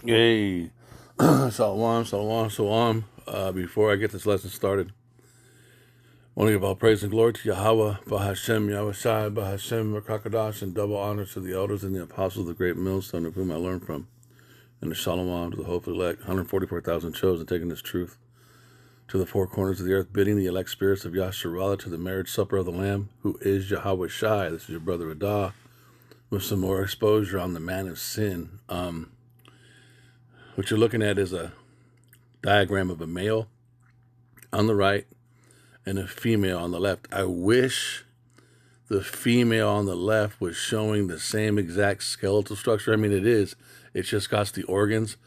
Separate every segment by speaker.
Speaker 1: Hey, shalom, shalom, shalom. Before I get this lesson started, I want to give all praise and glory to Yahweh, Bahashem, Yahweh Shai, Bahashem, Rakakadash, and double honor to the elders and the apostles of the great millstone of whom I learned from, and the shalom to the hopeful elect, 144,000 chosen, taking this truth to the four corners of the earth, bidding the elect spirits of Yasharallah to the marriage supper of the Lamb, who is Yahweh Shai. This is your brother Adah, with some more exposure on the man of sin. What you're looking at is a diagram of a male on the right and a female on the left. I wish the female on the left was showing the same exact skeletal structure. I mean, it is. It's just got the organs.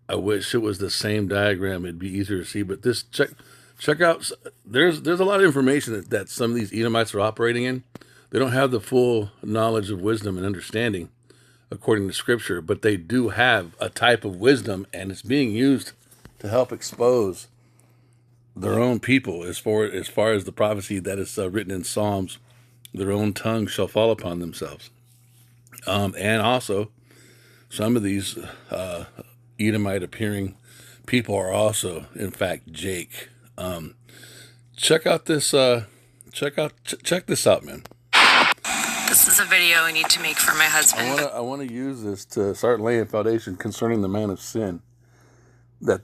Speaker 1: I wish it was the same diagram. It'd be easier to see. But this check out. There's a lot of information that some of these Edomites are operating in. They don't have the full knowledge of wisdom and understanding according to scripture, but they do have a type of wisdom, and it's being used to help expose their own people as far as the prophecy that is written in Psalms. Their own tongue shall fall upon themselves. And also, some of these Edomite appearing people are also, in fact, Jake. Check this out, man.
Speaker 2: This is a video I need to make for my husband.
Speaker 1: I want to use this to start laying foundation concerning the man of sin. That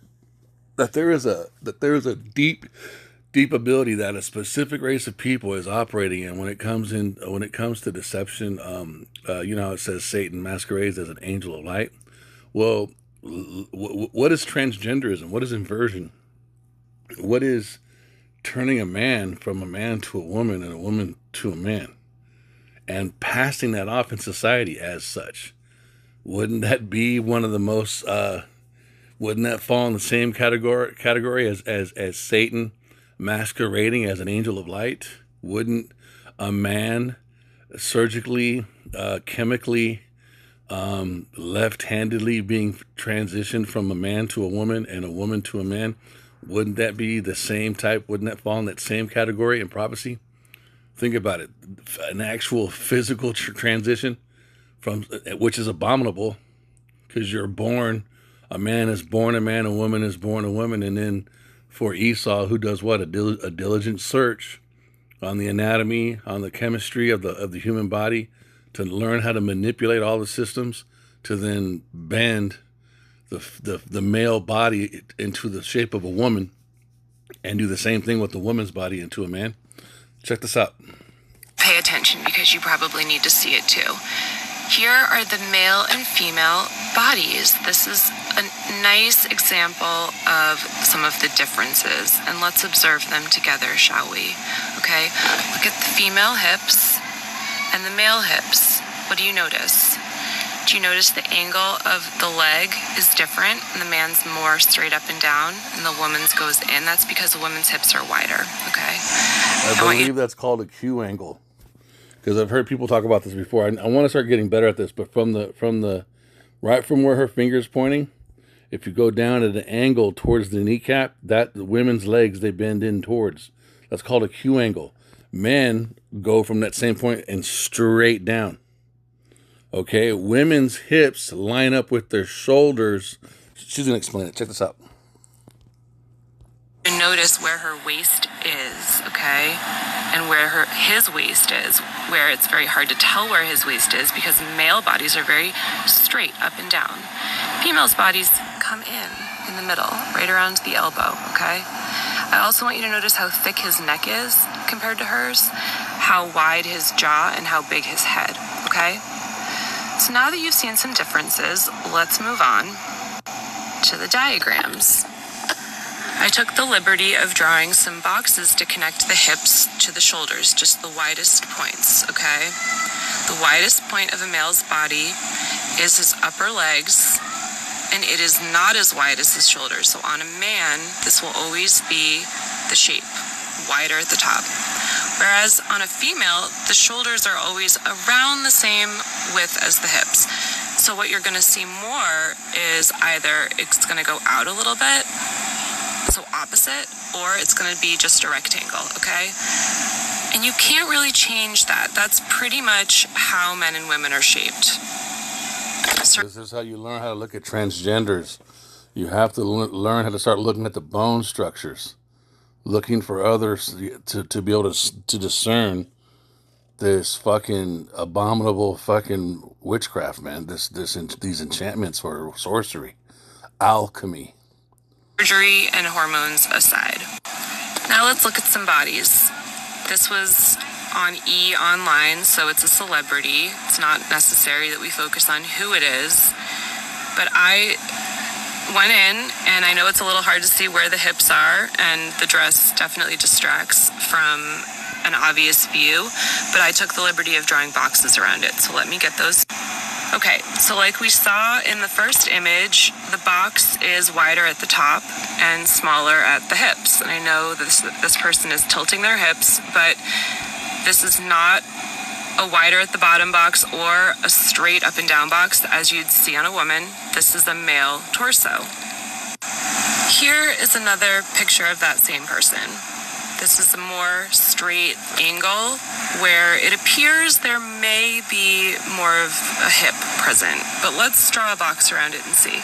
Speaker 1: there is a deep ability that a specific race of people is operating in when it comes to deception. You know how it says Satan masquerades as an angel of light. Well, what is transgenderism? What is inversion? What is turning a man from a man to a woman and a woman to a man, and passing that off in society as such? Wouldn't that be one of the most? Wouldn't that fall in the same category as Satan masquerading as an angel of light? Wouldn't a man surgically, chemically, left-handedly being transitioned from a man to a woman and a woman to a man, wouldn't that be the same type? Wouldn't that fall in that same category in prophecy? Think about it. An actual physical transition, which is abominable, because you're born, a man is born a man, a woman is born a woman, and then for Esau, who does what? A diligent search on the anatomy, on the chemistry of the human body, to learn how to manipulate all the systems, to then bend the male body into the shape of a woman, and do the same thing with the woman's body into a man. Check this out.
Speaker 2: Pay attention, because you probably need to see it too. Here are the male and female bodies. This is a nice example of some of the differences, and let's observe them together, shall we? Okay, look at the female hips and the male hips. What do you notice? Do you notice the angle of the leg is different, and the man's more straight up and down, and the woman's goes in? That's because the woman's hips are wider, okay?
Speaker 1: I believe that's called a Q angle, because I've heard people talk about this before. I want to start getting better at this, but from right from where her finger's pointing, if you go down at an angle towards the kneecap, that the women's legs, they bend in towards. That's called a Q angle. Men go from that same point and straight down. Okay, women's hips line up with their shoulders. She's going to explain it. Check this out.
Speaker 2: Notice where her waist is, okay? And where his waist is, where it's very hard to tell where his waist is, because male bodies are very straight up and down. Females' bodies come in the middle, right around the elbow, okay? I also want you to notice how thick his neck is compared to hers, how wide his jaw, and how big his head, okay? So now that you've seen some differences, let's move on to the diagrams. I took the liberty of drawing some boxes to connect the hips to the shoulders, just the widest points, okay? The widest point of a male's body is his upper legs, and it is not as wide as his shoulders. So on a man, this will always be the shape, wider at the top. Whereas on a female, the shoulders are always around the same width as the hips. So what you're gonna see more is either it's gonna go out a little bit, so opposite, or it's going to be just a rectangle, okay? And you can't really change that. That's pretty much how men and women are shaped.
Speaker 1: This is how you learn how to look at transgenders. You have to learn how to start looking at the bone structures, looking for others to be able to discern this fucking abominable fucking witchcraft, man. These enchantments or sorcery, alchemy.
Speaker 2: Surgery and hormones aside. Now let's look at some bodies. This was on E! Online, so it's a celebrity. It's not necessary that we focus on who it is. But I went in, and I know it's a little hard to see where the hips are, and the dress definitely distracts from an obvious view, but I took the liberty of drawing boxes around it, so let me get those. Okay, so like we saw in the first image, the box is wider at the top and smaller at the hips. And I know this person is tilting their hips, but this is not a wider at the bottom box or a straight up and down box as you'd see on a woman. This is a male torso. Here is another picture of that same person. This is a more straight angle where it appears there may be more of a hip present, but let's draw a box around it and see.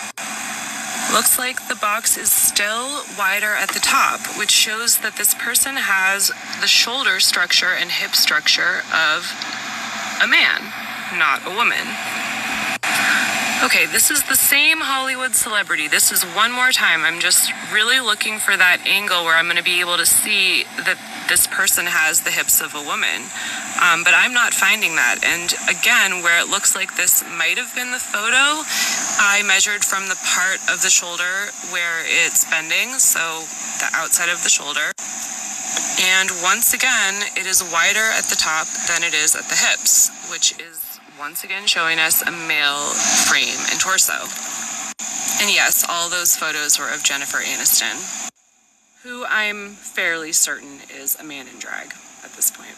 Speaker 2: Looks like the box is still wider at the top, which shows that this person has the shoulder structure and hip structure of a man, not a woman. Okay, this is the same Hollywood celebrity. This is one more time. I'm just really looking for that angle where I'm going to be able to see that this person has the hips of a woman. But I'm not finding that. And again, where it looks like this might have been the photo, I measured from the part of the shoulder where it's bending, so the outside of the shoulder. And once again, it is wider at the top than it is at the hips, which is once again showing us a male frame and torso. And yes, all those photos were of Jennifer Aniston, who I'm fairly certain is a man in drag at this point.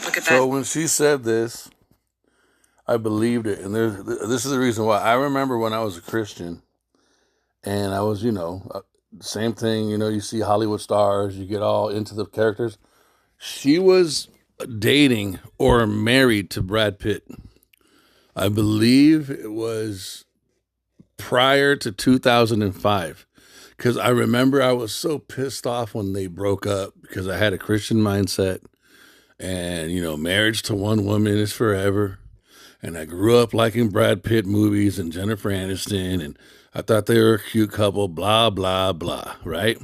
Speaker 2: Look at that.
Speaker 1: So when she said this, I believed it. And this is the reason why. I remember when I was a Christian and I was, same thing, you see Hollywood stars, you get all into the characters. She was dating or married to Brad Pitt. I believe it was prior to 2005, because I remember I was so pissed off when they broke up because I had a Christian mindset and, marriage to one woman is forever. And I grew up liking Brad Pitt movies and Jennifer Aniston, and I thought they were a cute couple, blah, blah, blah, right?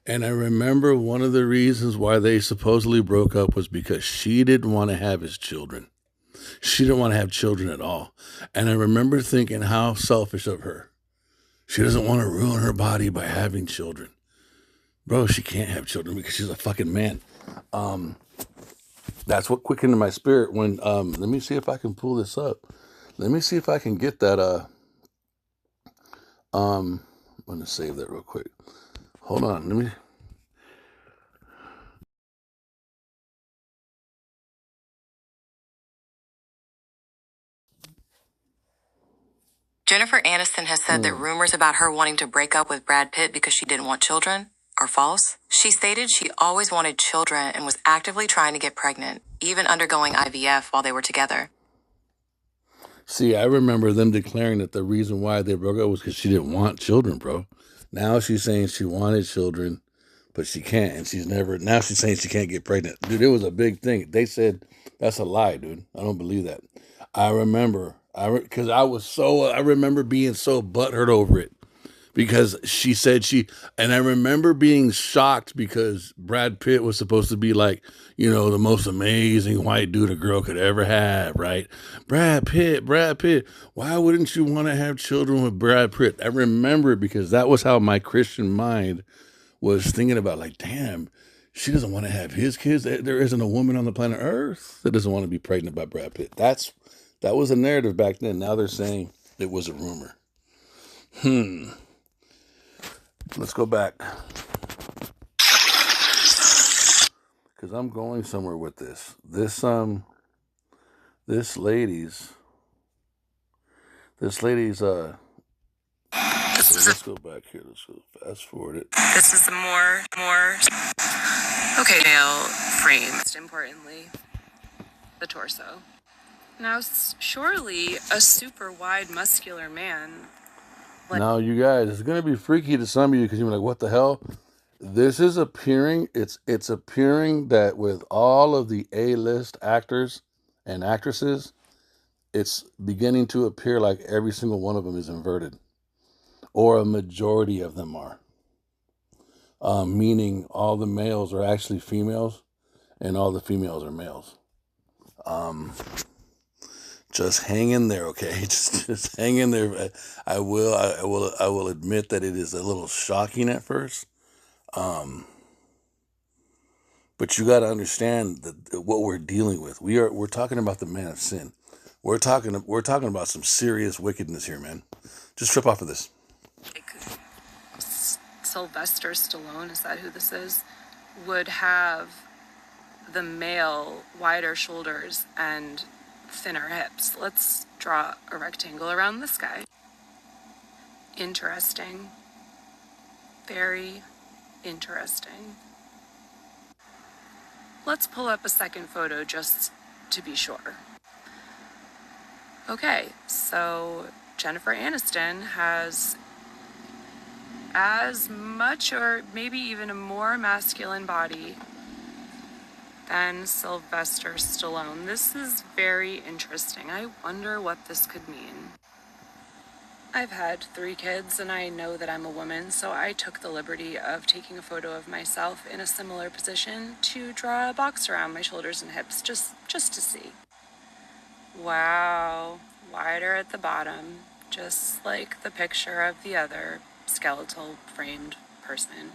Speaker 1: And I remember one of the reasons why they supposedly broke up was because she didn't want to have his children. She didn't want to have children at all. And I remember thinking how selfish of her. She doesn't want to ruin her body by having children. Bro, she can't have children because she's a fucking man. That's what quickened my spirit when, let me see if I can pull this up. Let me see if I can get that, I'm going to save that real quick. Hold on, let me.
Speaker 3: Jennifer Aniston has said that rumors about her wanting to break up with Brad Pitt because she didn't want children are false. She stated she always wanted children and was actively trying to get pregnant, even undergoing IVF while they were together.
Speaker 1: See, I remember them declaring that the reason why they broke up was because she didn't want children, bro. Now she's saying she wanted children, but she can't, and now she's saying she can't get pregnant. Dude, it was a big thing. They said, that's a lie, dude. I don't believe that. I remember, because I remember being so butthurt over it, because she said and I remember being shocked because Brad Pitt was supposed to be like, the most amazing white dude a girl could ever have, right? Brad Pitt. Why wouldn't you want to have children with Brad Pitt? I remember it because that was how my Christian mind was thinking about, like, damn, she doesn't want to have his kids. There isn't a woman on the planet Earth that doesn't want to be pregnant by Brad Pitt. That was a narrative back then. Now they're saying it was a rumor. Let's go back. Because I'm going somewhere with this. This lady's, let's go back here. Let's go fast forward it.
Speaker 2: This is the more, okay, male frame. Most importantly, the torso. Now, surely a super wide, muscular man.
Speaker 1: Now, you guys, it's gonna be freaky to some of you because you're like, "What the hell?" This is appearing. It's appearing that with all of the A-list actors and actresses, it's beginning to appear like every single one of them is inverted, or a majority of them are. Meaning all the males are actually females, and all the females are males. Just hang in there, okay? Just hang in there. I will admit that it is a little shocking at first. But you got to understand that what we're dealing with. We're talking about the man of sin. We're talking about some serious wickedness here, man. Just trip off of this.
Speaker 2: Like Sylvester Stallone, is that who this is? Would have the male wider shoulders and thinner hips. Let's draw a rectangle around this guy. Interesting. Very interesting. Let's pull up a second photo just to be sure. Okay, so Jennifer Aniston has as much or maybe even a more masculine body than Sylvester Stallone. This is very interesting. I wonder what this could mean. I've had 3 kids and I know that I'm a woman, so I took the liberty of taking a photo of myself in a similar position to draw a box around my shoulders and hips just to see. Wow, wider at the bottom, just like the picture of the other skeletal framed person.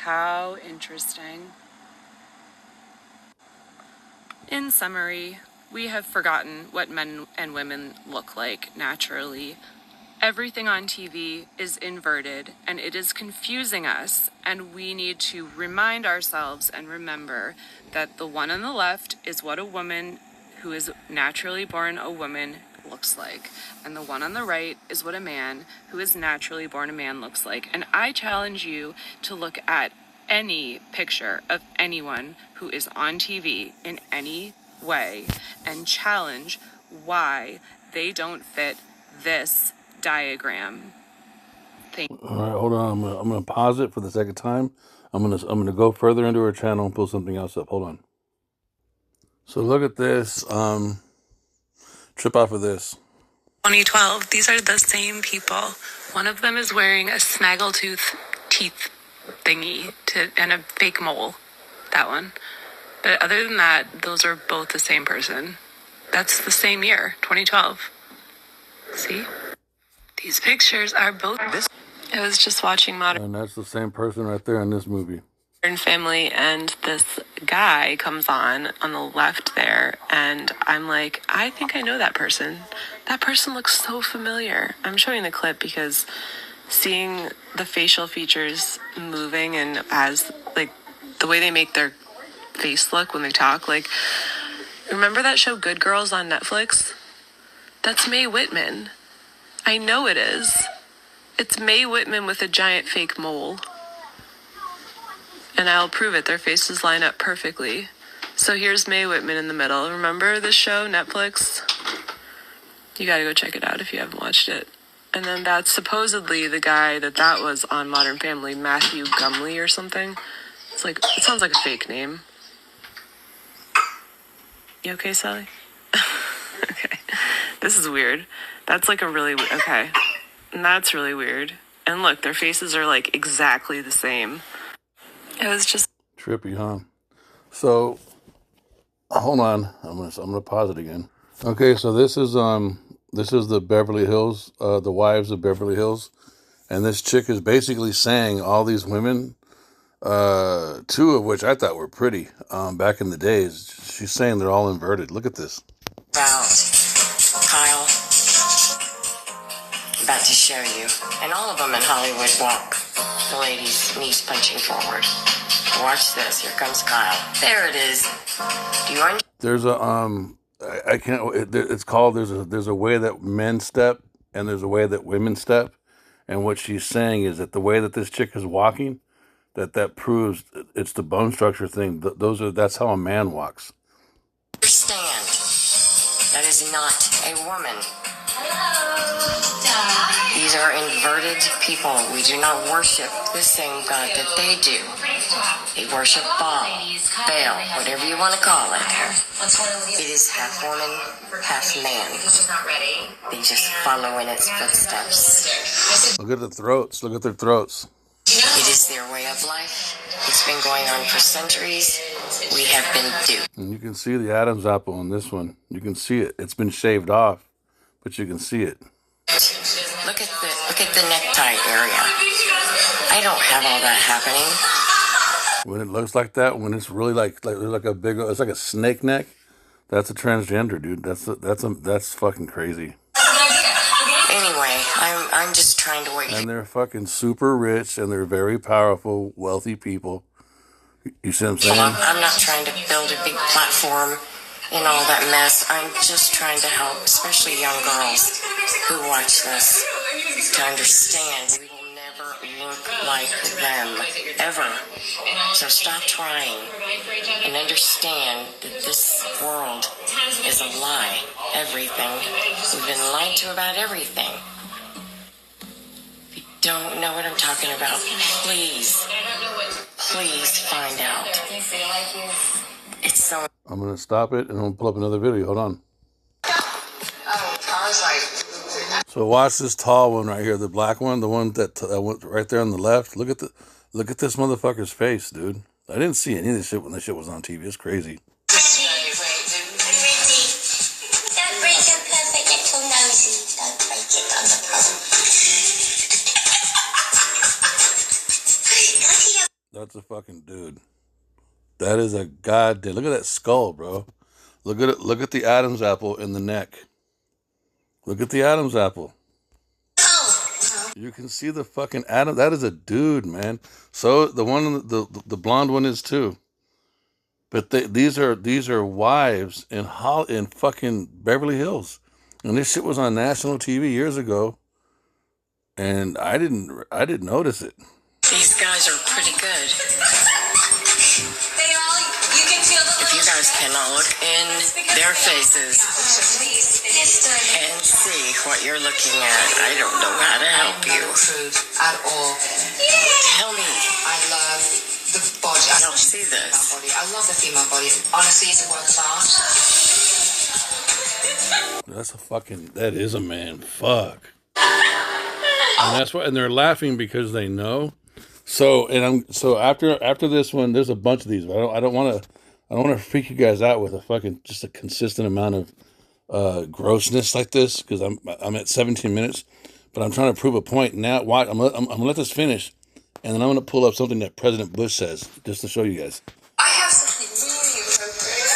Speaker 2: How interesting. In summary, we have forgotten what men and women look like naturally. Everything on TV is inverted and it is confusing us, and we need to remind ourselves and remember that the one on the left is what a woman who is naturally born a woman looks like, and the one on the right is what a man who is naturally born a man looks like. And I challenge you to look at any picture of anyone who is on TV in any way and challenge why they don't fit this diagram.
Speaker 1: All right, hold on. I'm gonna pause it for the second time. I'm gonna go further into her channel and pull something else up. Hold on. So look at this. Trip off of this.
Speaker 2: 2012. These are the same people. One of them is wearing a snaggletooth teeth thingy and a fake mole. That one. But other than that, those are both the same person. That's the same year, 2012. See? These pictures are both this. I was just watching
Speaker 1: And that's the same person right there in this movie.
Speaker 2: Modern Family, and this guy comes on the left there, and I'm like, I think I know that person. That person looks so familiar. I'm showing the clip because seeing the facial features moving and as, like, the way they make their face look when they talk, like, remember that show Good Girls on Netflix? That's Mae Whitman. I know it is. It's Mae Whitman with a giant fake mole. And I'll prove it. Their faces line up perfectly. So here's Mae Whitman in the middle. Remember this show, Netflix? You gotta go check it out if you haven't watched it. And then that's supposedly the guy that was on Modern Family, Matthew Gumley or something. It's like, it sounds like a fake name. You okay, Sally? Okay. This is weird. That's like a really okay. And that's really weird. And look, their faces are like exactly the same. It was just
Speaker 1: trippy, huh? So hold on. I'm gonna pause it again. Okay, so this is the Beverly Hills, the Wives of Beverly Hills, and this chick is basically saying all these women, 2 of which I thought were pretty back in the days. She's saying they're all inverted. Look at this.
Speaker 4: About Kyle, about to show you, and all of them in Hollywood walk the lady's knees punching forward. Watch this. Here comes Kyle. There it is. Do you understand?
Speaker 1: There's a I can't. It's called. There's a way that men step and there's a way that women step, and what she's saying is that the way that this chick is walking, that proves it's the bone structure thing. That's how a man walks.
Speaker 4: Understand. That is is not a woman. These are inverted people. We do not worship the same God that they do. They worship Baal, whatever you want to call it. It is half woman, half man. They just follow in its footsteps.
Speaker 1: Look at the throats. Look at their throats.
Speaker 4: It is their way of life. It's been going on for centuries. We have been duped.
Speaker 1: And you can see the Adam's apple on this one. You can see it. It's been shaved off, but you can see it.
Speaker 4: Look at the necktie area. I don't have all that happening.
Speaker 1: When it looks like that, when it's really like a big, it's like a snake neck. That's a transgender, dude. That's fucking crazy.
Speaker 4: Anyway, I'm just trying to wait.
Speaker 1: And they're fucking super rich, and they're very powerful, wealthy people. You see what I'm saying?
Speaker 4: I'm not trying to build a big platform in all that mess. I'm just trying to help, especially young girls who watch this, to understand we will never look like them, ever. So stop trying and understand that this world is a lie. Everything. We've been lied to about everything. If you don't know what I'm talking about, please find out. It's so...
Speaker 1: I'm going to stop it, and I'm going to pull up another video. Hold on. So watch this tall one right here, the black one, the one that went right there on the left. Look at this motherfucker's face, dude. I didn't see any of this shit when this shit was on TV. It's crazy. That's a fucking dude. That is a goddamn... Look at that skull, bro. Look at it. Look at the Adam's apple in the neck. Look at the Adam's apple. You can see the fucking Adam. That is a dude, man. So the one, the blonde one is too. But these are wives in fucking Beverly Hills, and this shit was on national TV years ago, and I didn't notice it.
Speaker 4: These guys are pretty good. If you guys cannot look in their faces and see what you're looking at, I don't know how to help you.
Speaker 5: At all.
Speaker 4: Tell me.
Speaker 5: I love the body. I
Speaker 4: don't see this.
Speaker 5: I love the female body. Honestly, it's a work of art.
Speaker 1: That is a man. Fuck. And that's why, and they're laughing because they know. So after this one, there's a bunch of these, but I don't want to freak you guys out with just a consistent amount of grossness like this, because I'm at 17 minutes, but I'm trying to prove a point. Now, why I'm gonna let this finish, and then I'm gonna pull up something that President Bush says just to show you guys.
Speaker 5: I have something really appropriate.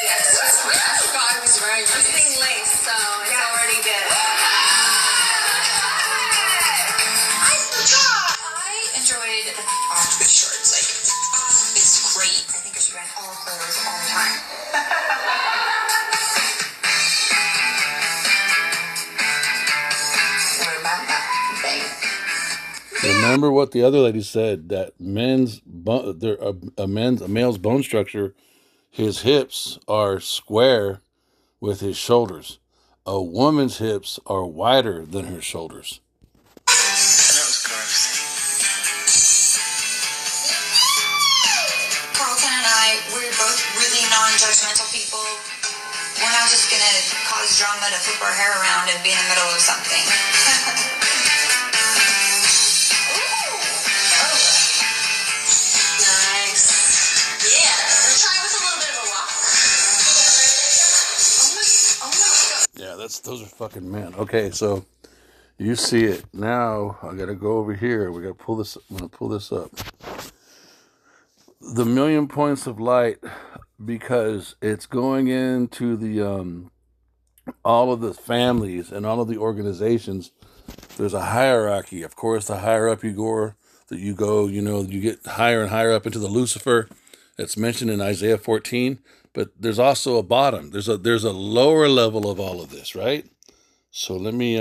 Speaker 5: Yes, I forgot I was wearing something lace, so it's already good. I enjoyed Oxford shorts. Like, it's great. I think I should wear all clothes all the time. What about that thing?
Speaker 1: Remember what the other lady said, that a male's bone structure, his hips are square with his shoulders. A woman's hips are wider than her shoulders.
Speaker 4: That was gross.
Speaker 5: Carlton and I, we're both really non-judgmental people. We're not just gonna cause drama to flip our hair around and be in the middle of something. Nice. Yeah, let's try with a little bit of a walk. Oh my God.
Speaker 1: Yeah, those are fucking men. Okay, so you see it. Now I gotta go over here. We gotta pull this. I'm gonna pull this up. The million points of light, because it's going into the all of the families and all of the organizations. There's a hierarchy. Of course, the higher up you go, you get higher and higher up into the Lucifer. That's mentioned in Isaiah 14. But there's also a bottom. There's a lower level of all of this, right? So let me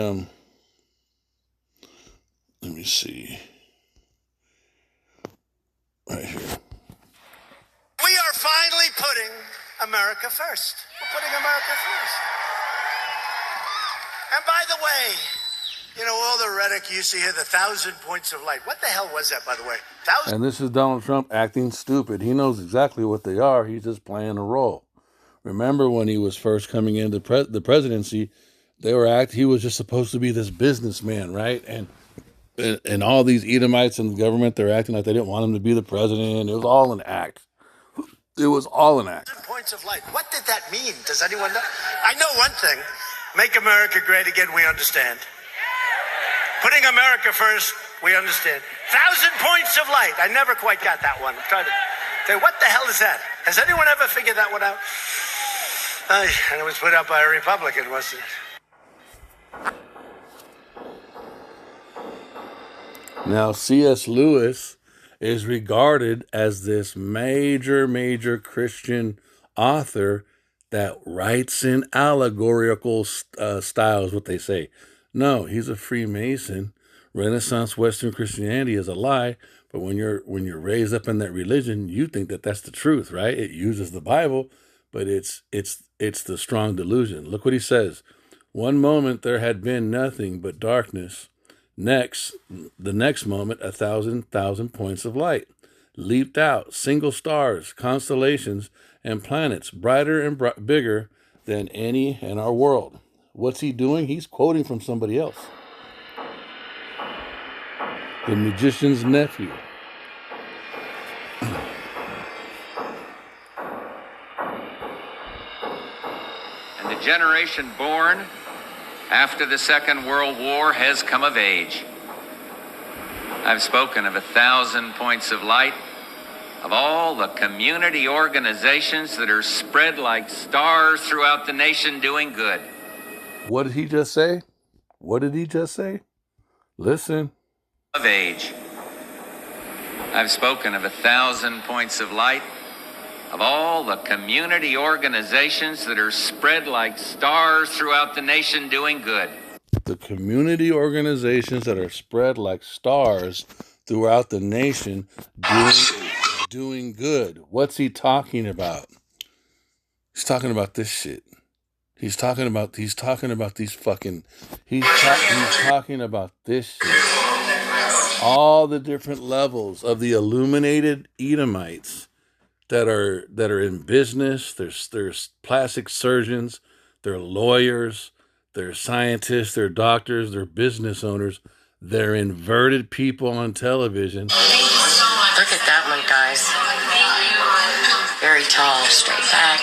Speaker 1: see. Right here.
Speaker 6: We are finally putting America first. We're putting America first. And by the way, you know, all the rhetoric you see here, the 1,000 points of light. What the hell was that, by the way?
Speaker 1: And this is Donald Trump acting stupid. He knows exactly what they are. He's just playing a role. Remember when he was first coming into the presidency, he was just supposed to be this businessman, right? And all these Edomites in the government, they're acting like they didn't want him to be the president. It was all an act. It was all an act.
Speaker 6: Points of light. What did that mean? Does anyone know? I know one thing. Make America great again, we understand. Putting America first, we understand. 1,000 points of light. I never quite got that one. I'm trying to say, what the hell is that? Has anyone ever figured that one out? And it was put out by a Republican, wasn't it?
Speaker 1: Now, C.S. Lewis is regarded as this major Christian author that writes in allegorical style, is what they say. No, he's a Freemason. Renaissance Western Christianity is a lie. But when you're raised up in that religion, you think that that's the truth, right? It uses the Bible, but it's the strong delusion. Look what he says. One moment there had been nothing but darkness. The next moment, 1,000 points of light leaped out, single stars, constellations, and planets, brighter and bigger than any in our world. What's he doing? He's quoting from somebody else. The magician's nephew.
Speaker 7: And the generation born after the Second World War has come of age. I've spoken of 1,000 points of light, of all the community organizations that are spread like stars throughout the nation doing good.
Speaker 1: What did he just say? What did he just say? Listen.
Speaker 7: Of age. I've spoken of 1,000 points of light, of all the community organizations that are spread like stars throughout the nation doing good.
Speaker 1: The community organizations that are spread like stars throughout the nation doing good. What's he talking about? He's talking about this shit. He's talking about these fucking, he's talking about this shit. All the different levels of the illuminated Edomites that are in business. There's plastic surgeons, they're lawyers, they're scientists, they're doctors, they're business owners, they're inverted people on television.
Speaker 4: Look at that one, guys. Very tall, straight back.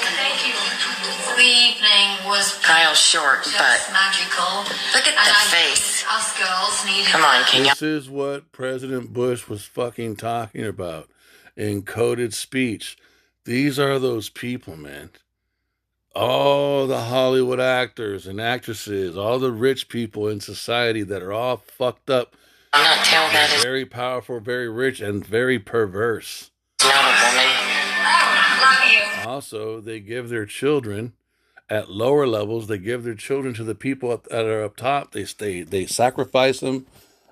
Speaker 5: The evening was
Speaker 4: Kyle short, but
Speaker 5: magical.
Speaker 4: look at the face.
Speaker 5: Us girls needed.
Speaker 4: Come on, can you?
Speaker 1: This is what President Bush was fucking talking about. Encoded speech. These are those people, man. All the Hollywood actors and actresses, all the rich people in society that are all fucked up.
Speaker 4: I'm not telling that is
Speaker 1: Very powerful, very rich, and very perverse.
Speaker 4: not a woman.
Speaker 5: Love you.
Speaker 1: Also, they give their children at lower levels. They give their children to the people that are up top. They sacrifice them,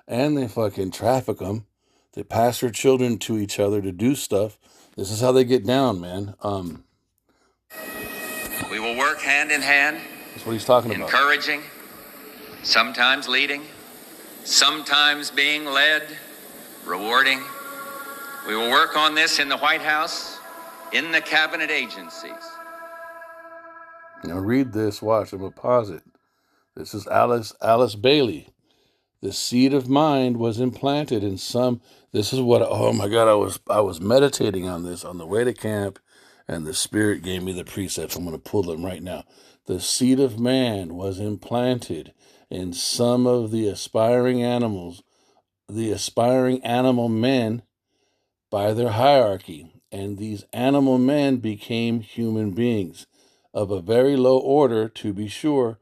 Speaker 1: and they fucking traffic them. They pass their children to each other to do stuff. This is how they get down, man.
Speaker 7: We will work hand in hand,
Speaker 1: That's what he's talking about.
Speaker 7: encouraging, sometimes leading, sometimes being led, rewarding. We will work on this in the White House, in the cabinet agencies.
Speaker 1: Now read this. Watch. I'm gonna pause it. This is Alice Bailey. The seed of mind was implanted in some. This is what. Oh my God! I was meditating on this on the way to camp, and the Spirit gave me the precepts. I'm gonna pull them right now. The seed of man was implanted in some of the aspiring animal men by their hierarchy, and these animal men became human beings of a very low order, to be sure,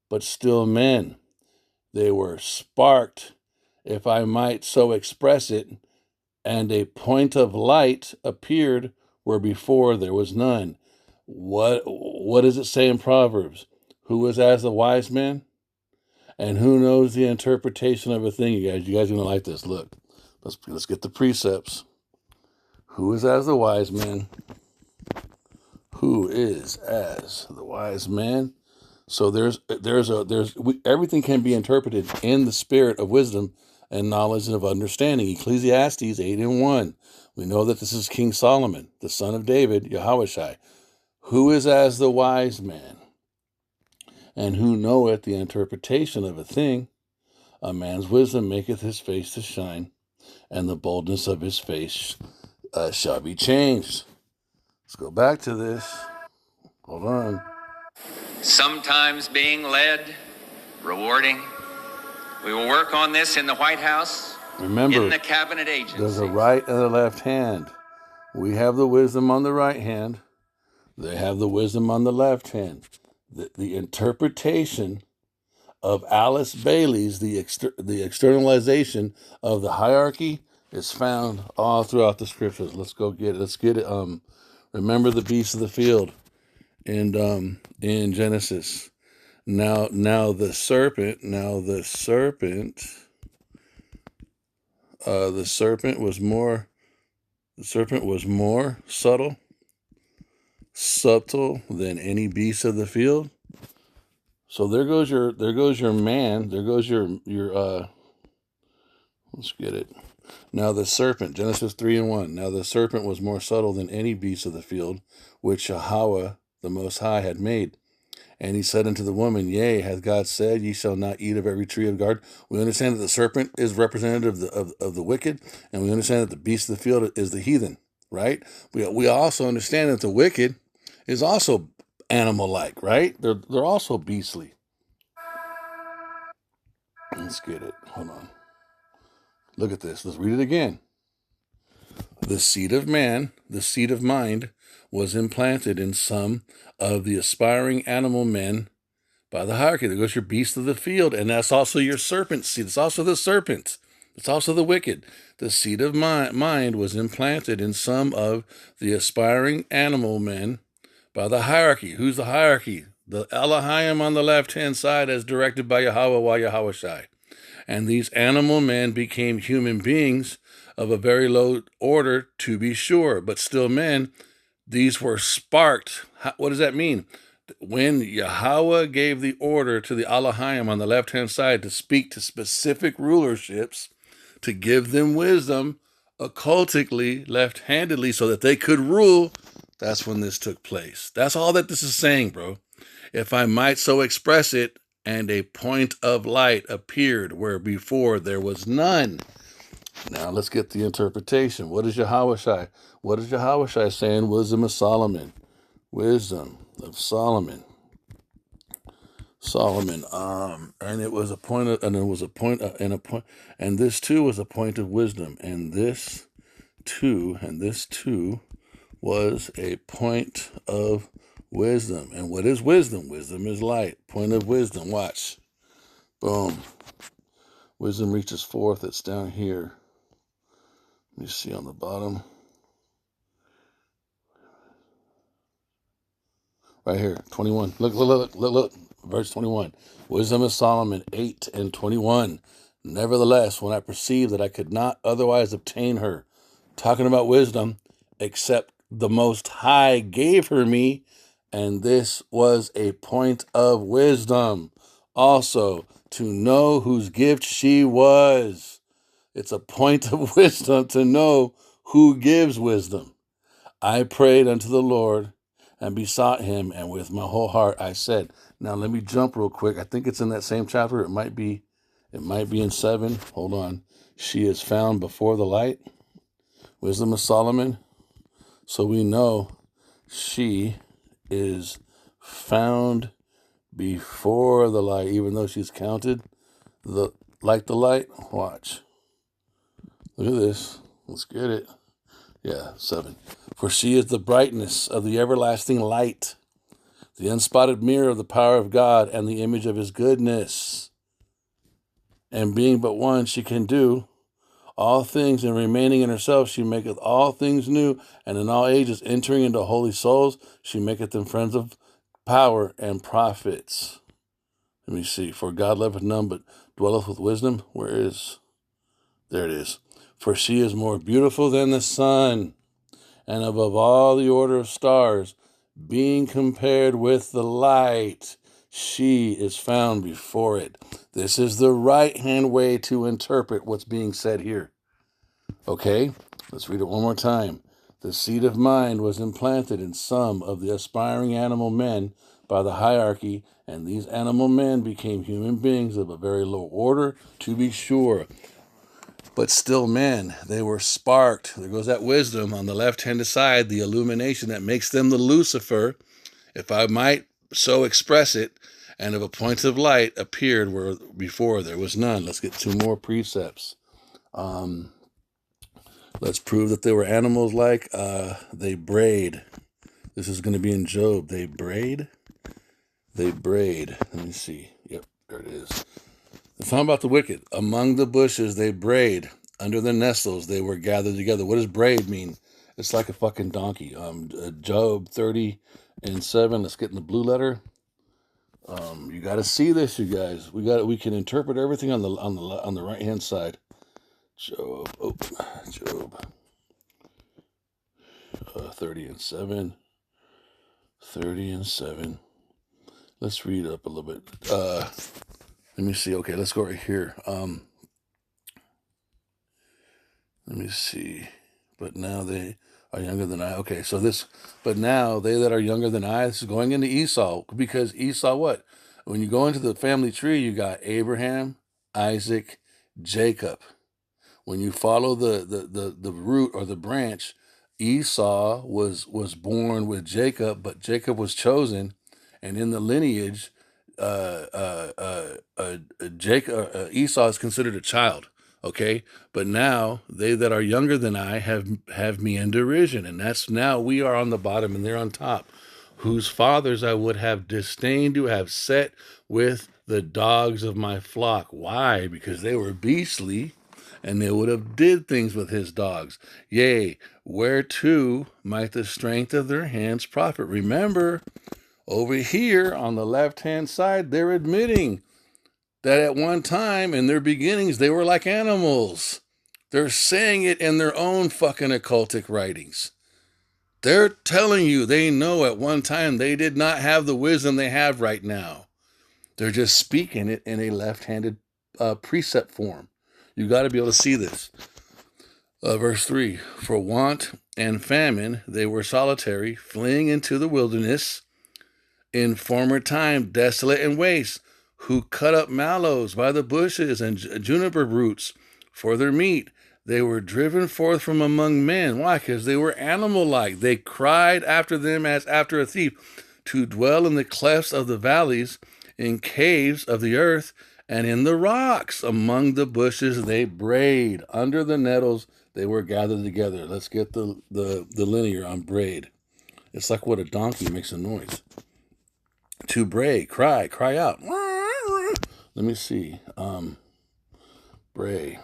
Speaker 1: but still men. They were sparked, if I might so express it, and a point of light appeared where before there was none. What does it say in Proverbs? Who is as the wise man? And who knows the interpretation of a thing, you guys? You guys are going to like this. Look, let's get the precepts. Who is as the wise man? Who is as the wise man? So everything can be interpreted in the spirit of wisdom and knowledge and of understanding. Ecclesiastes 8:1. We know that this is King Solomon, the son of David, Yahushai, who is as the wise man, and who knoweth the interpretation of a thing. A man's wisdom maketh his face to shine, and the boldness of his face shall be changed. Let's go back to this. Hold on.
Speaker 7: Sometimes being led, rewarding. We will work on this in the White House,
Speaker 1: Remember,
Speaker 7: in the cabinet agency.
Speaker 1: There's a right and a left hand. We have the wisdom on the right hand. They have the wisdom on the left hand. The interpretation of Alice Bailey's, the externalization of the hierarchy, is found all throughout the scriptures. Let's go get it. Let's get it. Remember the beasts of the field in Genesis. Now the serpent was more subtle than any beast of the field. So there goes your man. There goes your let's get it. Now the serpent, Genesis 3:1. Now the serpent was more subtle than any beast of the field, which Yahweh the Most High had made. And he said unto the woman, Yea, hath God said, Ye shall not eat of every tree of the garden? We understand that the serpent is representative of the wicked, and we understand that the beast of the field is the heathen, right? We also understand that the wicked is also animal-like, right? They're also beastly. Let's get it. Hold on. Look at this. Let's read it again. The seed of man, the seed of mind, was implanted in some of the aspiring animal men by the hierarchy. There goes your beast of the field, and that's also your serpent seed. It's also the serpent. It's also the wicked. The seed of mind was implanted in some of the aspiring animal men by the hierarchy. Who's the hierarchy? The Elohim on the left-hand side as directed by Yahweh Yahushai. And these animal men became human beings of a very low order, to be sure, but still men. These were sparked. What does that mean? When Yahweh gave the order to the Elohim on the left-hand side to speak to specific rulerships, to give them wisdom occultically, left-handedly, so that they could rule, that's when this took place. That's all that this is saying, bro. If I might so express it, and a point of light appeared where before there was none. Now let's get the interpretation. What is Yahushai? What is Yahushai saying? Wisdom of Solomon. Wisdom of Solomon. And it was a point of, and it was a point and a point, and this too was a point of wisdom, and this too was a point of wisdom. And what is wisdom? Wisdom is light. Point of wisdom. Watch. Boom. Wisdom reaches forth. It's down here. Let me see on the bottom. Right here. 21. Look. Verse 21. Wisdom of Solomon 8:21. Nevertheless, when I perceived that I could not otherwise obtain her, talking about wisdom, except the Most High gave her me, and this was a point of wisdom. Also, to know whose gift she was. It's a point of wisdom to know who gives wisdom. I prayed unto the Lord and besought him, and with my whole heart I said. Now let me jump real quick. I think it's in that same chapter. It might be in 7. Hold on. She is found before the light. Wisdom of Solomon. So we know she is found before the light, even though she's counted like the light. Watch. Look at this. Let's get it. Yeah, 7. For she is the brightness of the everlasting light, the unspotted mirror of the power of God, and the image of his goodness. And being but one, she can do all things, and remaining in herself, she maketh all things new, and in all ages entering into holy souls, she maketh them friends of power and prophets. Let me see. For God loveth none, but dwelleth with wisdom. There it is. For she is more beautiful than the sun, and above all the order of stars, being compared with the light. she is found before it. This is the right-hand way to interpret what's being said here. Okay, let's read it one more time. The seed of mind was implanted in some of the aspiring animal men by the hierarchy, and these animal men became human beings of a very low order, to be sure. But still men, they were sparked. There goes that wisdom on the left-hand side, the illumination that makes them the Lucifer, if I might so express it, and of a point of light appeared where before there was none. Let's get two more precepts. Let's prove that they were animals like they brayed. This is going to be in Job. They brayed. They brayed. Let me see. Yep, there it is. The song about the wicked. Among the bushes they brayed. Under the nestles they were gathered together. What does braid mean? It's like a fucking donkey. Job 30:7. Let's get in the blue letter. You got to see this, you guys. We can interpret everything on the right hand side. Job 30:7. 30:7. Let's read up a little bit. Let me see. Okay, let's go right here. Let me see. But now they are younger than I. Okay, so this, but now they that are younger than I, this is going into Esau, because Esau, what? When you go into the family tree, you got Abraham, Isaac, Jacob. When you follow the root or the branch, Esau was born with Jacob, but Jacob was chosen, and in the lineage, Esau is considered a child. Okay, but now they that are younger than I have me in derision, and that's now we are on the bottom and they're on top, whose fathers I would have disdained to have set with the dogs of my flock. Why? Because they were beastly, and they would have did things with his dogs. Yea, whereto might the strength of their hands profit? Remember, over here on the left-hand side, they're admitting that at one time in their beginnings, they were like animals. They're saying it in their own fucking occultic writings. They're telling you they know at one time they did not have the wisdom they have right now. They're just speaking it in a left-handed precept form. You got to be able to see this. Verse 3, for want and famine they were solitary, fleeing into the wilderness, in former time desolate and waste, who cut up mallows by the bushes and juniper roots for their meat. They were driven forth from among men. Why? Because they were animal-like. They cried after them as after a thief, to dwell in the clefts of the valleys, in caves of the earth, and in the rocks. Among the bushes they brayed. Under the nettles they were gathered together. Let's get the linear on braid. It's like what a donkey makes a noise. To bray, cry out. Let me see. Bray.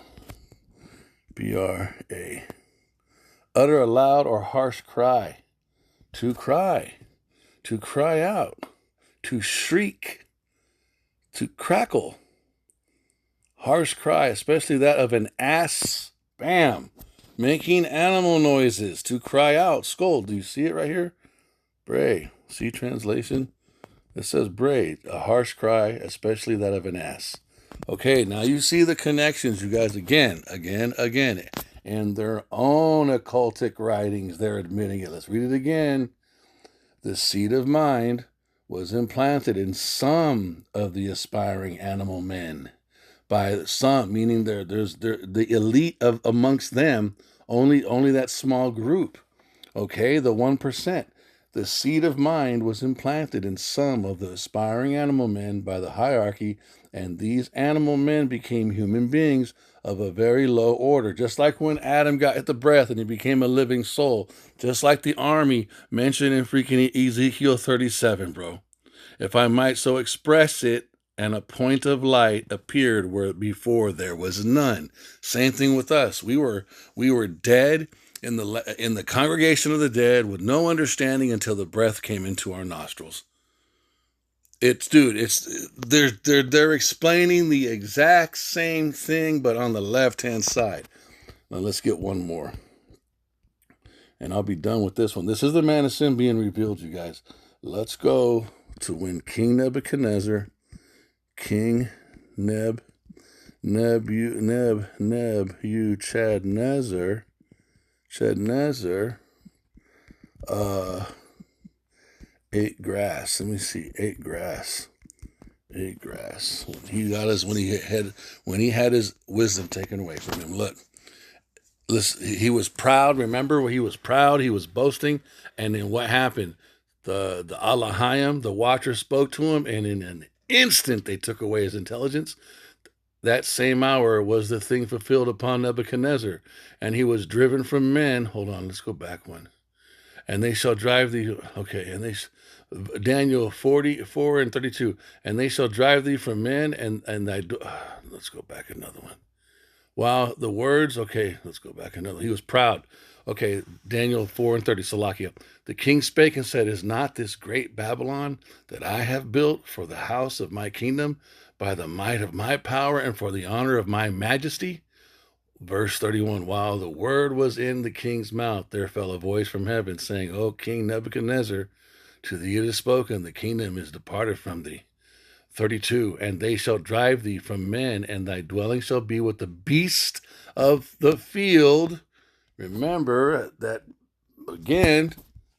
Speaker 1: B-R-A. Utter a loud or harsh cry. To cry. To cry out. To shriek. To crackle. Harsh cry, especially that of an ass. Bam. Making animal noises. To cry out. Scold. Do you see it right here? Bray. See translation? It says bray, a harsh cry, especially that of an ass. Okay, now you see the connections, you guys, again. In their own occultic writings, they're admitting it. Let's read it again. The seed of mind was implanted in some of the aspiring animal men. By some, meaning there's the elite of amongst them, only that small group. Okay, the 1%. The seed of mind was implanted in some of the aspiring animal men by the hierarchy, and these animal men became human beings of a very low order. Just like when Adam got hit the breath and he became a living soul. Just like the army mentioned in freaking Ezekiel 37, bro. If I might so express it, and a point of light appeared where before there was none. Same thing with us. We were dead in the congregation of the dead with no understanding until the breath came into our nostrils. They're explaining the exact same thing, but on the left-hand side. Now let's get one more. And I'll be done with this one. This is the man of sin being revealed, you guys. Let's go to when King Nebuchadnezzar, King Chadnezzar, ate grass. Let me see, ate grass. He got his when he had his wisdom taken away from him. Look, listen, he was proud. Remember, he was proud. He was boasting, and then what happened? The Alahayim, the Watcher, spoke to him, and in an instant they took away his intelligence. That same hour was the thing fulfilled upon Nebuchadnezzar, and he was driven from men. Hold on, let's go back one. And they shall drive thee. Okay, and Daniel 44 and 32. And they shall drive thee from men, and thy. Let's go back another one. Wow, the words. Okay, let's go back another. He was proud. Okay, Daniel 4 and 30. Salakia. The king spake and said, Is not this great Babylon that I have built for the house of my kingdom by the might of my power and for the honor of my majesty? Verse 31, while the word was in the king's mouth, there fell a voice from heaven, saying, O King Nebuchadnezzar, to thee it is spoken, the kingdom is departed from thee. 32, and they shall drive thee from men, and thy dwelling shall be with the beast of the field. Remember that, again,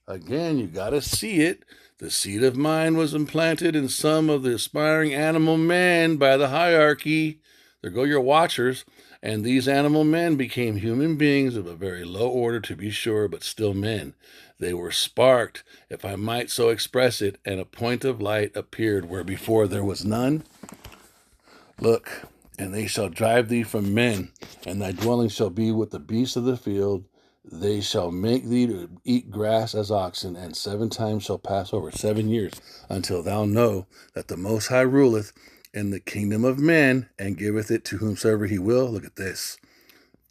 Speaker 1: you got to see it. The seed of mine was implanted in some of the aspiring animal men by the hierarchy. There go your watchers. And these animal men became human beings of a very low order, to be sure, but still men. They were sparked, if I might so express it, and a point of light appeared where before there was none. Look, and they shall drive thee from men, and thy dwelling shall be with the beasts of the field. They shall make thee to eat grass as oxen, and 7 times shall pass over 7 years, until thou know that the Most High ruleth in the kingdom of men, and giveth it to whomsoever he will. Look at this.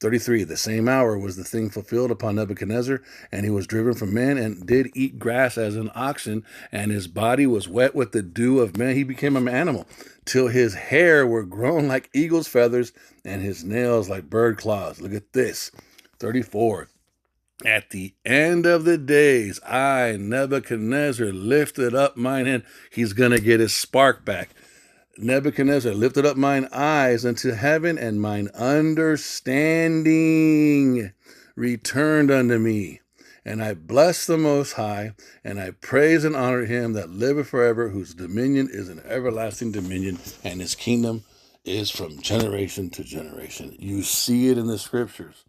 Speaker 1: 33, the same hour was the thing fulfilled upon Nebuchadnezzar, and he was driven from men, and did eat grass as an oxen, and his body was wet with the dew of men. He became an animal, till his hair were grown like eagle's feathers, and his nails like bird claws. Look at this. 34, at the end of the days, I, Nebuchadnezzar, lifted up mine hand. He's going to get his spark back. Nebuchadnezzar lifted up mine eyes unto heaven, and mine understanding returned unto me. And I bless the Most High, and I praise and honor him that liveth forever, whose dominion is an everlasting dominion, and his kingdom is from generation to generation. You see it in the scriptures.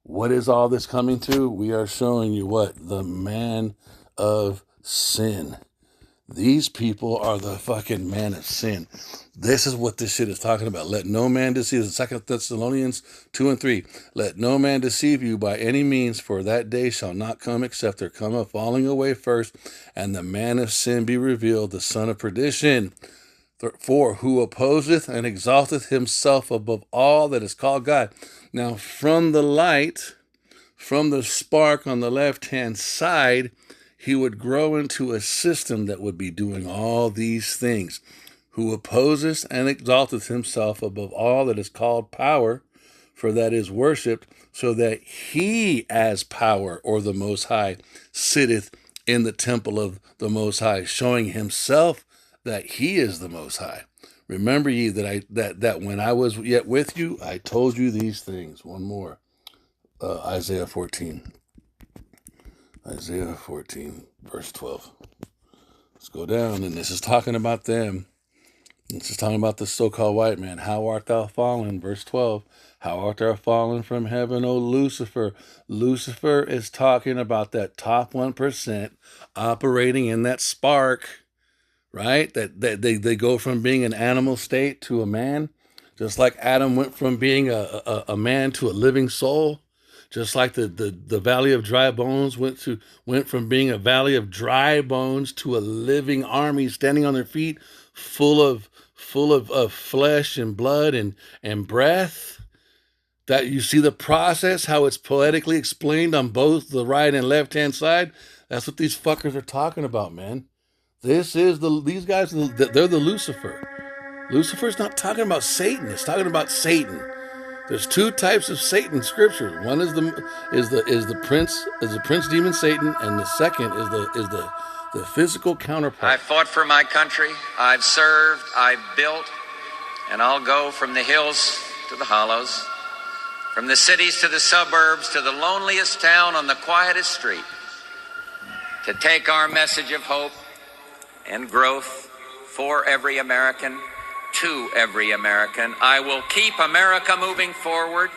Speaker 1: What is all this coming to? We are showing you what? The man of sin. These people are the fucking man of sin. This is what this shit is talking about. Let no man deceive. 2 Thessalonians 2 and 3. Let no man deceive you by any means, for that day shall not come except there come a falling away first, and the man of sin be revealed, the son of perdition. 4, who opposeth and exalteth himself above all that is called God. Now, from the light, from the spark on the left-hand side, he would grow into a system that would be doing all these things. Who opposes and exalteth himself above all that is called power, for that is worshipped, so that he as power, or the Most High, sitteth in the temple of the Most High, showing himself that he is the Most High. Remember ye that when I was yet with you, I told you these things. One more. Isaiah 14. Isaiah 14, verse 12. Let's go down, and this is talking about them. This is talking about the so-called white man. How art thou fallen? Verse 12. How art thou fallen from heaven, O Lucifer? Lucifer is talking about that top 1% operating in that spark, right? That they go from being an animal state to a man, just like Adam went from being a man to a living soul. Just like the valley of dry bones went from being a valley of dry bones to a living army standing on their feet, full of flesh and blood and breath. That you see the process, how it's poetically explained on both the right and left hand side. That's what these fuckers are talking about, man. These guys, they're the Lucifer. Lucifer's not talking about Satan. It's talking about Satan. There's 2 types of Satan in scripture. One is the prince demon Satan, and the second is the The physical counterpart.
Speaker 7: I fought for my country. I've served. I've built. And I'll go from the hills to the hollows, from the cities to the suburbs, to the loneliest town on the quietest street, to take our message of hope and growth for every American, to every American. I will keep America moving forward,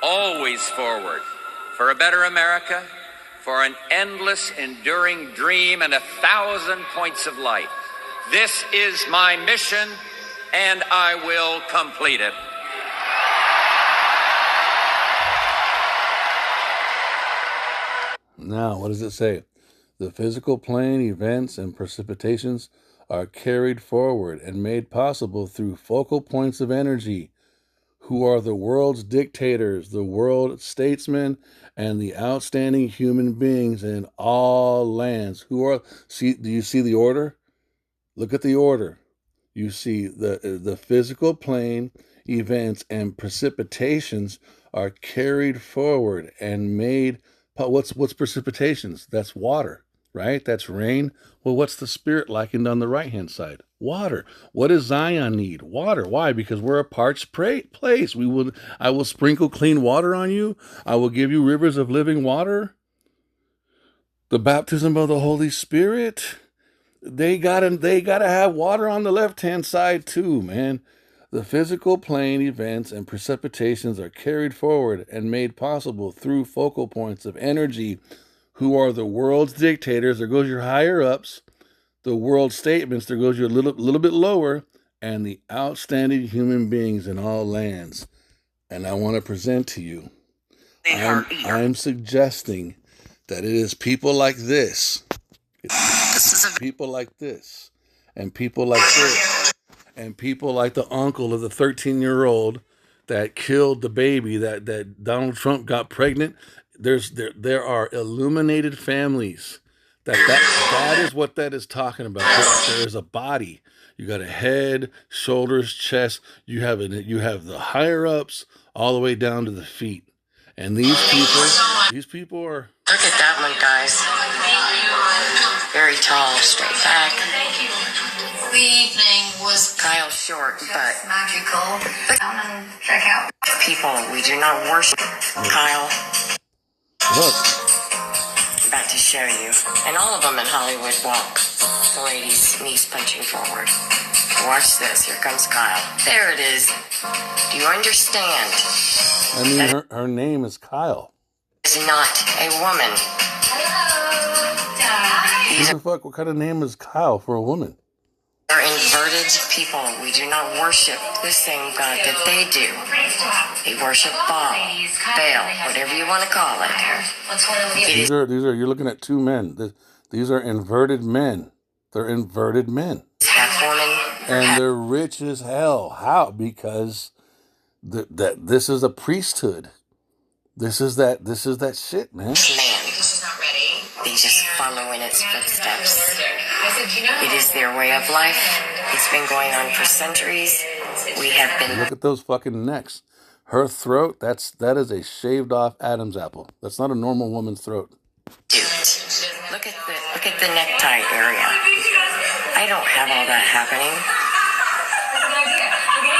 Speaker 7: always forward, for a better America, for an endless, enduring dream and 1,000 points of light. This is my mission, and I will complete it.
Speaker 1: Now, what does it say? The physical plane, events, and precipitations are carried forward and made possible through focal points of energy, who are the world's dictators, the world statesmen, and the outstanding human beings in all lands. Do you see the order? Look at the order. You see the physical plane, events, and precipitations are carried forward and made. What's precipitations? That's water, right? That's rain. Well, what's the Spirit likened on the right-hand side? Water. What does Zion need? Water. Why? Because we're a parched place. I will sprinkle clean water on you. I will give you rivers of living water. The baptism of the Holy Spirit. They gotta have water on the left-hand side too, man. The physical plane, events, and precipitations are carried forward and made possible through focal points of energy, who are the world's dictators. There goes your higher-ups. The world statements. There goes your little bit lower. And the outstanding human beings in all lands. And I want to present to you. I'm suggesting that it is people like this. People like this. And people like this. And people like the uncle of the 13-year-old that killed the baby that Donald Trump got pregnant. There are illuminated families that is what that is talking about. There is a body. You got a head, shoulders, chest. You have the higher ups all the way down to the feet. And these people are.
Speaker 4: Look at that one, guys. Very tall, straight back.
Speaker 5: The evening was
Speaker 4: Kyle Short, but
Speaker 5: magical. Down and check out.
Speaker 4: people, we do not worship. Kyle,
Speaker 1: Look.
Speaker 4: I'm about to show you. And all of them in Hollywood walk. The lady's knees punching forward. Watch this. Here comes Kyle. There it is. Do you understand?
Speaker 1: I mean, her name is Kyle.
Speaker 4: Is not a woman. These
Speaker 1: Who the fuck? What kind of name is Kyle for a woman?
Speaker 4: are inverted people. We do not worship the same God that they do. They worship Baal, whatever you want to call it.
Speaker 1: These are. You're looking at two men. These are inverted men. They're inverted men,
Speaker 4: Half woman,
Speaker 1: and they're rich as hell. How? Because that this is a priesthood. This is that shit, man.
Speaker 4: man. They just follow in its footsteps. It is their way of life. It's been going on for centuries. We have been.
Speaker 1: Look at those fucking necks. Her throat. That is a shaved off Adam's apple. That's not a normal woman's throat.
Speaker 4: Duped. Look at the necktie area. I don't have all that happening.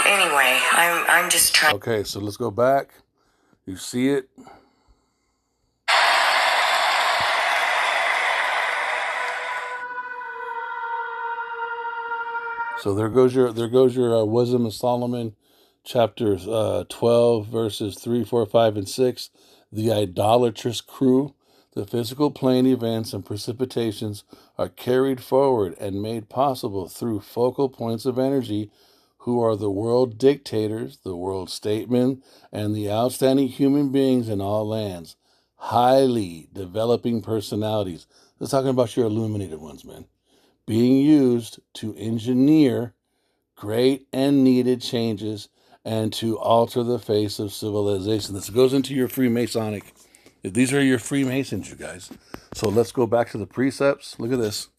Speaker 4: Anyway, I'm just trying.
Speaker 1: Okay, so let's go back. You see it. So there goes your Wisdom of Solomon, chapters 12, verses 3, 4, 5, and 6. The idolatrous crew, the physical plane events and precipitations are carried forward and made possible through focal points of energy, who are the world dictators, the world statesmen, and the outstanding human beings in all lands. Highly developing personalities. Let's talking about your illuminated ones, man. Being used to engineer great and needed changes and to alter the face of civilization. This goes into your Freemasonic. These are your Freemasons, you guys. So let's go back to the precepts. Look at this.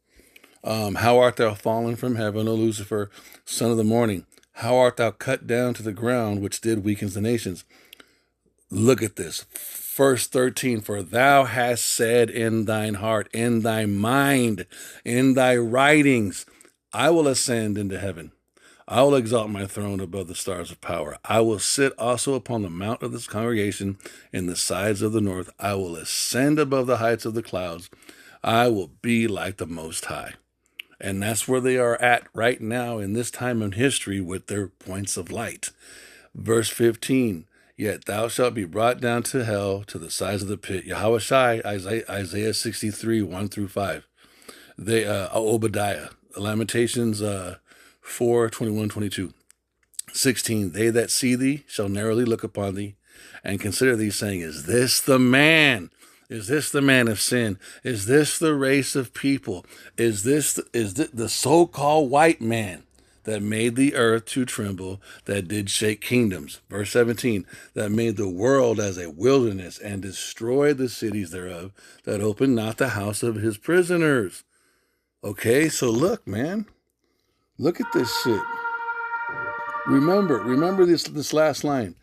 Speaker 1: How art thou fallen from heaven, O Lucifer, son of the morning? How art thou cut down to the ground, which did weaken the nations? Look at this. Verse 13, for thou hast said in thine heart, in thy mind, in thy writings, I will ascend into heaven. I will exalt my throne above the stars of power. I will sit also upon the mount of this congregation in the sides of the north. I will ascend above the heights of the clouds. I will be like the Most High. And that's where they are at right now in this time in history with their points of light. Verse 15, yet thou shalt be brought down to hell, to the sides of the pit. Yahweh Shai, Isaiah 63, 1 through 5. Obadiah, Lamentations 4, 21, 22. 16, they that see thee shall narrowly look upon thee and consider thee, saying, is this the man? Is this the man of sin? Is this the race of people? Is this the so-called white man that made the earth to tremble, that did shake kingdoms? Verse 17, that made the world as a wilderness and destroyed the cities thereof, that opened not the house of his prisoners. Okay, so look, man. Look at this shit. Remember this last line.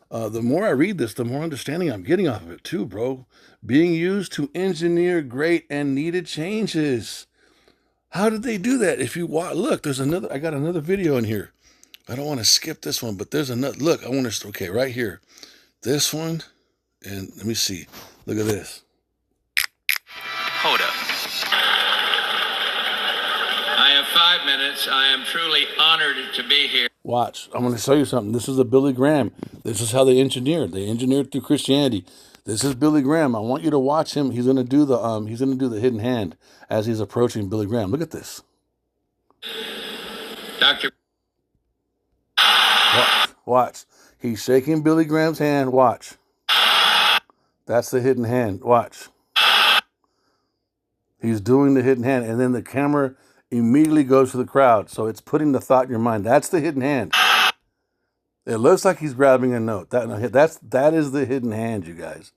Speaker 1: The more I read this, the more understanding I'm getting off of it too, bro. Being used to engineer great and needed changes. How did they do that? If you look, I got another video in here. I don't want to skip this one, but there's another. Look, okay, right here. This one, and let me see. Look at this.
Speaker 7: Hold up. I have 5 minutes. I am truly honored to be here.
Speaker 1: Watch. I'm going to show you something. This is a Billy Graham. This is how they engineered. They engineered through Christianity. This is Billy Graham. I want you to watch him. He's going to do the hidden hand as he's approaching Billy Graham. Look at this.
Speaker 7: Dr.
Speaker 1: Watch. He's shaking Billy Graham's hand. Watch. That's the hidden hand. Watch. He's doing the hidden hand, and then the camera immediately goes to the crowd. So it's putting the thought in your mind. That's the hidden hand. It looks like he's grabbing a note. That is the hidden hand, you guys.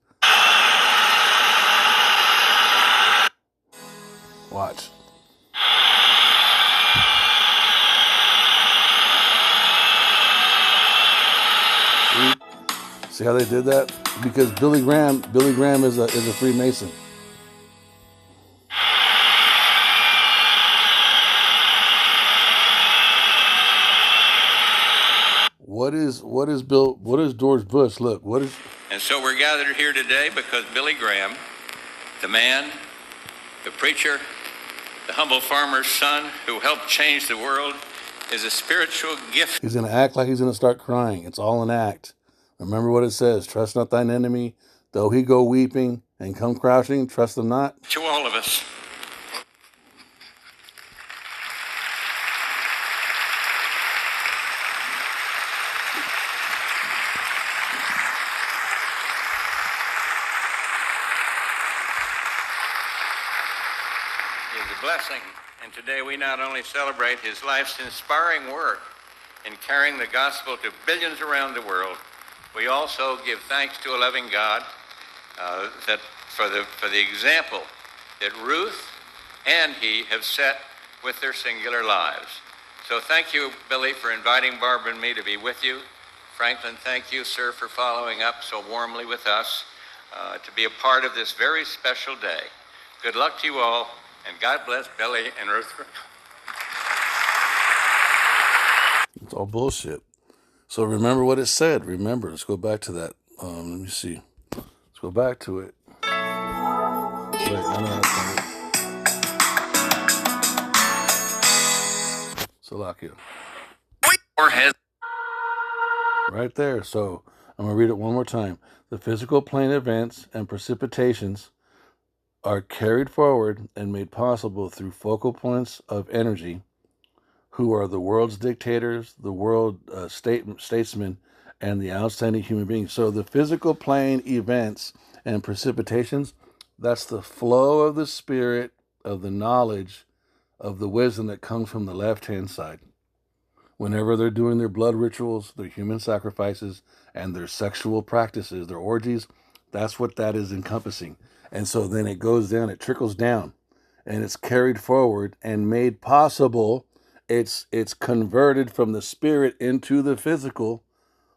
Speaker 1: Watch. See how they did that? Because Billy Graham is a Freemason. What is George Bush? Look,
Speaker 7: And so we're gathered here today because Billy Graham, the man, the preacher, the humble farmer's son who helped change the world, is a spiritual gift.
Speaker 1: He's going to act like he's going to start crying. It's all an act. Remember what it says, trust not thine enemy, though he go weeping and come crouching, trust him not.
Speaker 7: To all of us. Is a blessing, and today we not only celebrate his life's inspiring work in carrying the gospel to billions around the world, we also give thanks to a loving God that for the example that Ruth and he have set with their singular lives. So thank you, Billy, for inviting Barbara and me to be with you. Franklin, thank you, sir, for following up so warmly with us to be a part of this very special day. Good luck to you all, and God bless Billy and Ruth.
Speaker 1: It's all bullshit. So remember what it said. Remember, let's go back to that. Let me see. Let's go back to it. Wait, no, that's not it. Salakia. Right there. So I'm going to read it one more time. The physical plane events and precipitations are carried forward and made possible through focal points of energy, who are the world's dictators, the world statesmen, and the outstanding human beings. So the physical plane events and precipitations, that's the flow of the spirit, of the knowledge, of the wisdom that comes from the left-hand side. Whenever they're doing their blood rituals, their human sacrifices, and their sexual practices, their orgies, that's what that is encompassing. And so then it goes down, it trickles down, and it's carried forward and made possible. It's converted from the spirit into the physical,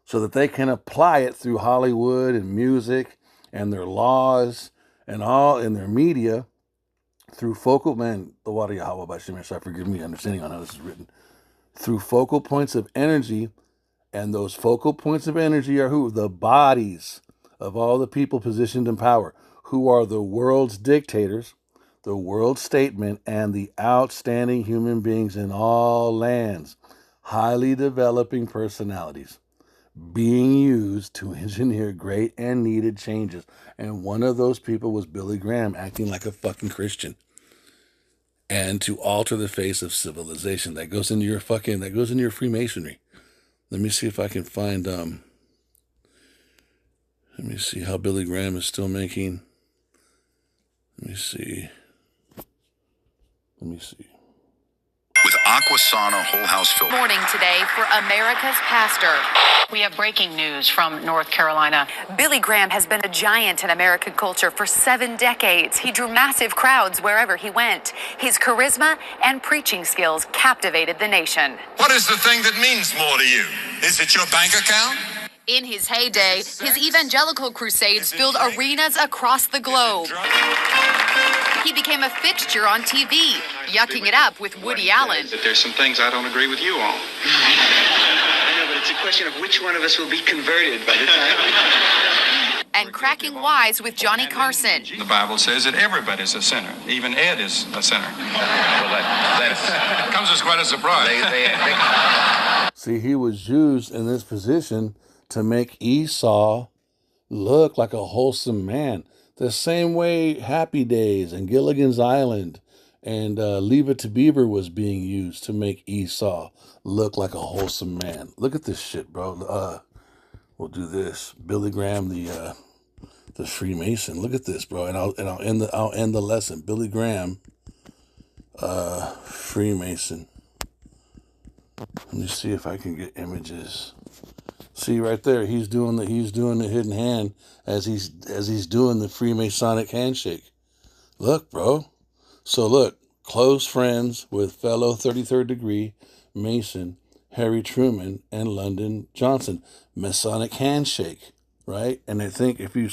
Speaker 1: so that they can apply it through Hollywood and music and their laws and all in their media through focal, man, the water Yahweh by Shemir Shai, forgive me, understanding on how this is written, through focal points of energy. And those focal points of energy are who? The bodies of all the people positioned in power, who are the world's dictators, the world statement, and the outstanding human beings in all lands, highly developing personalities, being used to engineer great and needed changes. And one of those people was Billy Graham, acting like a fucking Christian. And to alter the face of civilization. That goes into your Freemasonry. Let me see if I can find, let me see how Billy Graham is still making. Let me see.
Speaker 8: With Aquasana Whole House Filter.
Speaker 9: Morning today for America's pastor.
Speaker 10: We have breaking news from North Carolina.
Speaker 9: Billy Graham has been a giant in American culture for 7 decades. He drew massive crowds wherever he went. His charisma and preaching skills captivated the nation.
Speaker 8: What is the thing that means more to you? Is it your bank account?
Speaker 9: In his heyday, his evangelical crusades filled arenas across the globe. He became a fixture on TV, yucking it up with Woody Allen.
Speaker 11: That there's some things I don't agree with you on. I know, but it's a question of which one of us will be converted by the time.
Speaker 9: And cracking wise with Johnny Carson.
Speaker 11: The Bible says that everybody's a sinner. Even Ed is a sinner. Well, that comes as quite a surprise.
Speaker 1: See, he was used in this position to make Esau look like a wholesome man. The same way Happy Days and Gilligan's Island and Leave It to Beaver was being used to make Esau look like a wholesome man. Look at this shit, bro. We'll do this. Billy Graham, the Freemason. Look at this, bro. And I'll end the lesson. Billy Graham, Freemason. Let me see if I can get images. See right there, he's doing the hidden hand as he's doing the Freemasonic handshake. Look, bro. So look, close friends with fellow 33rd degree Mason Harry Truman and Lyndon Johnson. Masonic handshake, right? And I think if you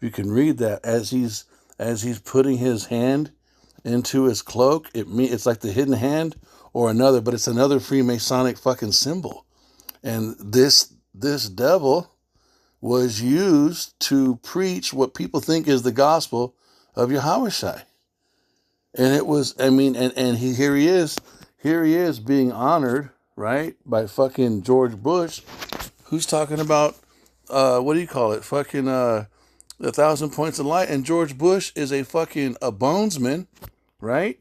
Speaker 1: can read that as he's putting his hand into his cloak, it's like the hidden hand or another, but it's another Freemasonic fucking symbol. And this devil was used to preach what people think is the gospel of Yahushua. And it was, I mean, and here he is being honored, right, by fucking George Bush, who's talking about, what do you call it, fucking 1,000 points of light, and George Bush is a bonesman, right?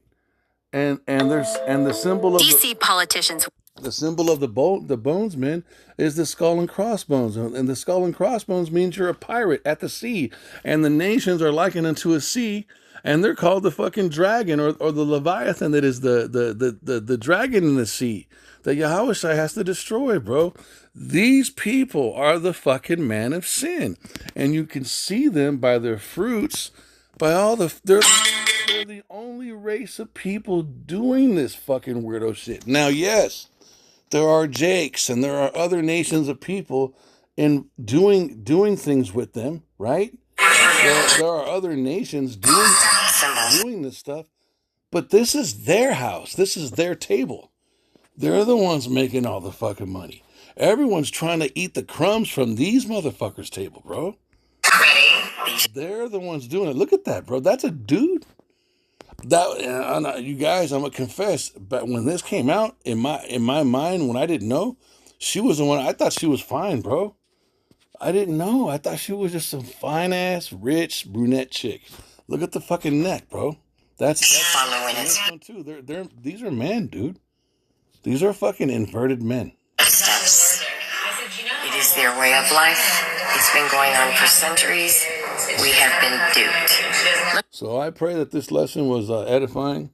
Speaker 1: And the symbol of
Speaker 9: DC politicians.
Speaker 1: The symbol of the bonesman is the skull and crossbones. And the skull and crossbones means you're a pirate at the sea. And the nations are likened unto a sea. And they're called the fucking dragon or the Leviathan that is the dragon in the sea that Yahushua has to destroy, bro. These people are the fucking man of sin. And you can see them by their fruits, by all they're the only race of people doing this fucking weirdo shit. Now, yes, there are Jakes and there are other nations of people in doing things with them, right? There are other nations doing this stuff, but this is their house. This is their table. They're the ones making all the fucking money. Everyone's trying to eat the crumbs from these motherfuckers' table, bro. They're the ones doing it. Look at that, bro. That's a dude. You guys, I'm gonna confess, but when this came out in my mind, when I didn't know, she was the one. I thought she was fine, bro. I didn't know. I thought she was just some fine ass, rich brunette chick. Look at the fucking neck, bro. That's
Speaker 4: following
Speaker 1: one too. These are men, dude. These are fucking inverted men.
Speaker 4: steps. It is their way of life. It's been going on for centuries. We have been duped.
Speaker 1: So I pray that this lesson was edifying.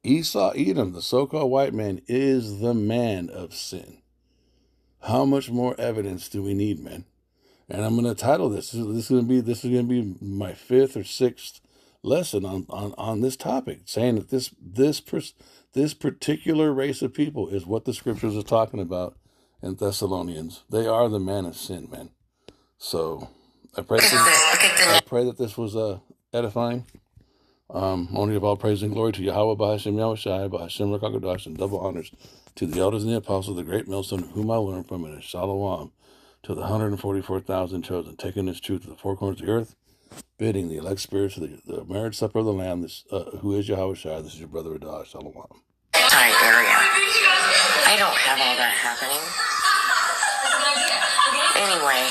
Speaker 1: Esau Edom, the so-called white man, is the man of sin. How much more evidence do we need, man? And I'm going to title this. This is going to be my 5th or 6th lesson on this topic, saying that this particular race of people is what the scriptures are talking about, in Thessalonians. They are the man of sin, man. So I pray that this was edifying. Only of all praise and glory to Yahweh, Bahashem Yahushai, Bahashem Rakakadash, and double honors to the elders and the apostles, the great millstone, whom I learned from, and Shalom, to the 144,000 chosen, taking this truth to the four corners of the earth, bidding the elect spirits to the marriage supper of the Lamb, who is Yahushai. This is your brother Adah. Shalom.
Speaker 4: Tight area. I don't have all that happening. Anyway,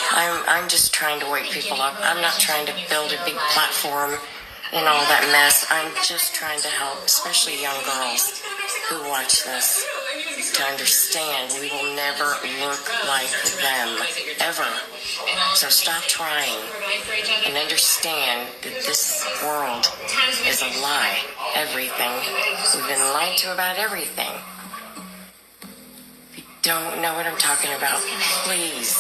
Speaker 4: I'm just trying to wake people up. I'm not trying to build a big platform and all that mess. I'm just trying to help, especially young girls who watch this, to understand we will never look like them, ever. So stop trying and understand that this world is a lie. Everything. We've been lied to about everything. If you don't know what I'm talking about, please